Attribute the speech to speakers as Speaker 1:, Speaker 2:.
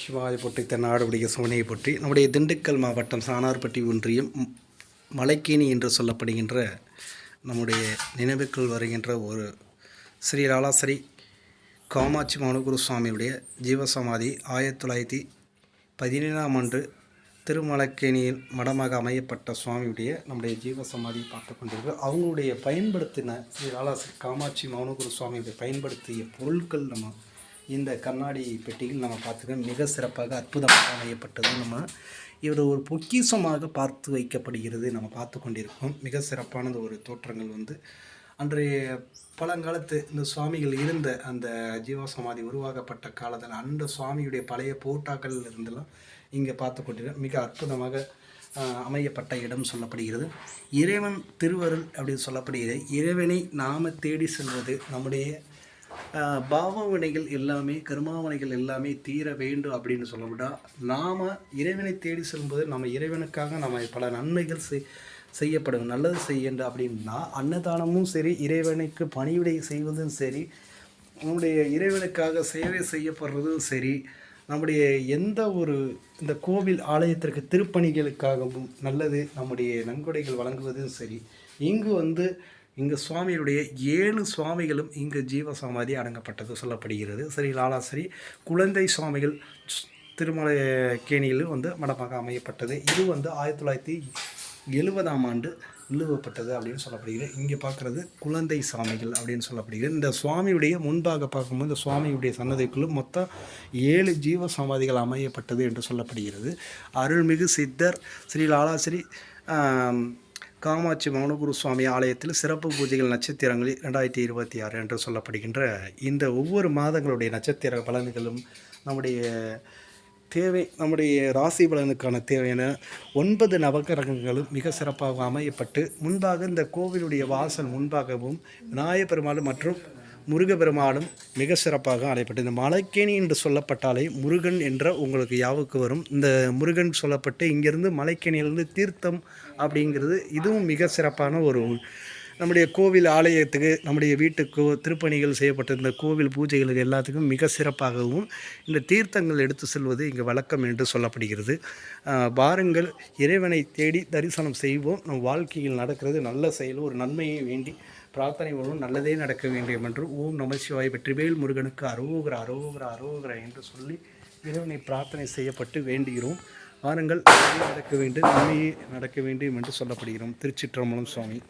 Speaker 1: நமச்சிவாய போற்றி தென்னாடுடைய சிவனையை போற்றி நம்முடைய திண்டுக்கல் மாவட்டம் சானார்பட்டி ஒன்றியம் மலைக்கேணி என்று சொல்லப்படுகின்ற நம்முடைய நினைவுக்குள் வருகின்ற ஒரு ஸ்ரீ லாலாஸ்ரீ காமாட்சி மௌனகுரு சுவாமியுடைய ஜீவசமாதி 1917ஆம் ஆண்டு திருமலைக்கேணியில் மடமாக அமையப்பட்ட சுவாமியுடைய நம்முடைய ஜீவசமாதி பார்த்து கொண்டிருக்கிறோம். அவங்களுடைய பயன்படுத்தின ஸ்ரீ லாலாஸ்ரீ காமாட்சி மௌனகுரு சுவாமியுடைய பயன்படுத்திய பொருட்கள் நம்ம இந்த கண்ணாடி பெட்டியில் நம்ம பார்த்துக்கோம். மிக சிறப்பாக அற்புதமாக அமையப்பட்டது. நம்ம இவர் ஒரு பொக்கிஷமாக பார்த்து வைக்கப்படுகிறது நம்ம பார்த்து கொண்டிருக்கோம். மிக சிறப்பானது ஒரு தோற்றங்கள் அன்றைய பழங்காலத்து இந்த சுவாமிகள் இருந்த அந்த ஜீவசமாதி உருவாக்கப்பட்ட காலத்தில் அந்த சுவாமியுடைய பழைய போட்டாக்கள் இருந்தெல்லாம் இங்கே பார்த்து கொண்டிருக்கோம். மிக அற்புதமாக அமையப்பட்ட இடம் சொல்லப்படுகிறது. இறைவன் திருவருள் அப்படின்னு சொல்லப்படுகிறது. இறைவனை நாம் தேடி செல்வது நம்முடைய பாவவினைகள் எல்லாமே கர்மாவனைகள் எல்லாமே தீர வேண்டும் அப்படின்னு சொல்லவிட்டா நாம் இறைவனை தேடி செல்லும்போது நம்ம இறைவனுக்காக நம்ம பல நன்மைகள் செய்யப்படும் நல்லது செய்யண்டு அப்படின்னா அன்னதானமும் சரி, இறைவனுக்கு பணிவிடை செய்வதும் சரி, நம்முடைய இறைவனுக்காக சேவை செய்யப்படுறதும் சரி, நம்முடைய எந்த ஒரு இந்த கோவில் ஆலயத்திற்கு திருப்பணிகளுக்காகவும் நல்லது நம்முடைய நன்கொடைகள் வழங்குவதும் சரி. இங்கு சுவாமியுடைய 7 சுவாமிகளும் இங்கு ஜீவசமாதி அடங்கப்பட்டது சொல்லப்படுகிறது. ஸ்ரீ லாலாஸ்ரீ குழந்தை சுவாமிகள் திருமலைக்கேணியில் மடமாக அமையப்பட்டது. இது 1970ஆம் ஆண்டு நிறுவப்பட்டது அப்படின்னு சொல்லப்படுகிறது. இங்கே பார்க்குறது குழந்தை சாமிகள் அப்படின்னு சொல்லப்படுகிறது. இந்த சுவாமியுடைய முன்பாக பார்க்கும்போது இந்த சுவாமியுடைய சன்னதிக்குள்ளே மொத்தம் 7 ஜீவ சமாதிகள் அமையப்பட்டது என்று சொல்லப்படுகிறது. அருள்மிகு சித்தர் ஸ்ரீ லாலாஸ்ரீ காமாட்சி மௌனகுரு சுவாமி ஆலயத்தில் சிறப்பு பூஜைகள் நட்சத்திரங்களில் 2026 என்று சொல்லப்படுகின்ற இந்த ஒவ்வொரு மாதங்களுடைய நட்சத்திர பலன்களும் நம்முடைய ராசி பலனுக்கான தேவையான 9 நவகிரகங்களும் மிக சிறப்பாக அமையப்பட்டு முன்பாக இந்த கோவிலுடைய வாசல் முன்பாகவும் விநாயகப் பெருமாளும் மற்றும் முருகப்பெருமானும் மிக சிறப்பாக அழைப்பட்டு இந்த மலைக்கேணி என்று சொல்லப்பட்டாலே முருகன் என்ற உங்களுக்கு யாவுக்கு வரும். இந்த முருகன் சொல்லப்பட்டு இங்கேருந்து மலைக்கேணியிலிருந்து தீர்த்தம் அப்படிங்கிறது இதுவும் மிக சிறப்பான ஒரு நம்முடைய கோவில் ஆலயத்துக்கு நம்முடைய வீட்டுக்கோ திருப்பணிகள் செய்யப்பட்ட இந்த கோவில் பூஜைகளுக்கு எல்லாத்துக்கும் மிக சிறப்பாகவும் இந்த தீர்த்தங்கள் எடுத்து செல்வது இங்கே வழக்கம் என்று சொல்லப்படுகிறது. வாருங்கள், இறைவனை தேடி தரிசனம் செய்வோம். நம் வாழ்க்கையில் நடக்கிறது நல்ல செயல், ஒரு நன்மையை வேண்டி பிரார்த்தனை மூலம் நல்லதே நடக்க வேண்டும் என்று ஓம் நம சிவாய வெற்றிவேல் முருகனுக்கு அரோகரா அரோகரா அரோகரா என்று சொல்லி இறைவனை பிரார்த்தனை செய்யப்பட்டு வேண்டுகிறோம். வாருங்கள், நடக்க வேண்டும், நன்மையே நடக்க வேண்டும் என்று சொல்லப்படுகிறோம். திருச்சிற்றம்பலம் சுவாமி.